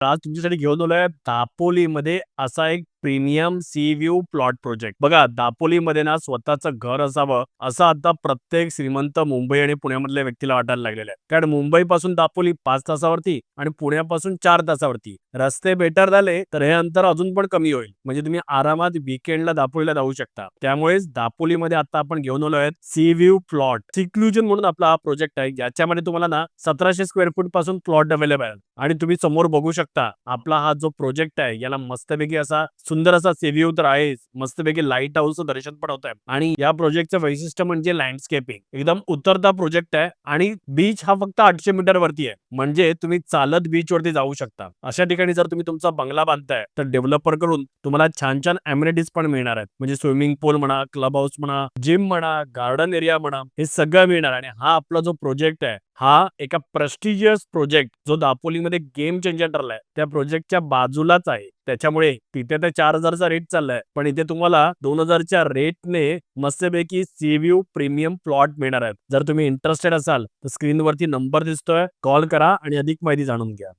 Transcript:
आज तुमच्यासाठी घेऊन आलोय दापोलीमध्ये असा एक premium sea view plot project. बघा, दापोलीमध्ये ना स्वतःचं घर असावं असं आता प्रत्येक श्रीमंत मुंबई आणि पुण्यामधल्या व्यक्तीला वाटायला लागलेलं आहे. कारण मुंबईपासून दापोली 5 तासावरती आणि पुण्यापासून 4 तासावरती. रस्ते बेटर झाले तर हे अंतर अजून पण कमी होईल. म्हणजे तुम्ही आरामात वीकेंडला दापोलीला जाऊ शकता. त्यामुळेच दापोलीमध्ये आता आपण घेऊन आलोय सी व्ह्यू प्लॉट. सिक्लुजन म्हणून आपला हा प्रोजेक्ट आहे. याच्यामध्ये तुम्हाला ना 1700 स्क्वेअर फूट पासून प्लॉट अवेलेबल आहे. आणि तुम्ही समोर बघू शकता आपला हा जो प्रोजेक्ट आहे याला मस्तपैकी असा सुंदर असा सी व्ह्यू तर आहेच. मस्तपैकी लाईट हाऊसचं दर्शन पण होत आहे. आणि या प्रोजेक्टचं वैशिष्ट्य म्हणजे लँडस्केपिंग. एकदम उतरता प्रोजेक्ट आहे आणि बीच हा फक्त 800 मीटर वरती आहे. म्हणजे तुम्ही चालत बीच वरती जाऊ शकता. अशा ठिकाणी जर तुम्ही तुमचा बंगला बांधताय तर डेव्हलपर कडून तुम्हाला छान छान अमेनिटीज पण मिळणार आहेत. म्हणजे स्विमिंग पूल म्हणा, क्लब हाऊस म्हणा, जिम म्हणा, गार्डन एरिया म्हणा, हे सगळं मिळणार. आणि हा आपला जो प्रोजेक्ट आहे हा एका प्रेस्टिजियस प्रोजेक्ट जो दापोलीमध्ये गेम चेंजर ठरलाय त्या प्रोजेक्टच्या बाजूलाच आहे. त्याच्यामुळे तिथे तर 4000चा रेट चाललाय, पण इथे तुम्हाला 2000च्या रेटने मस्तपैकी सी व्ह्यू प्रीमियम प्लॉट मिळणार आहेत. जर तुम्ही इंटरेस्टेड असाल तर स्क्रीनवरती नंबर दिसतोय, कॉल करा आणि अधिक माहिती जाणून घ्या.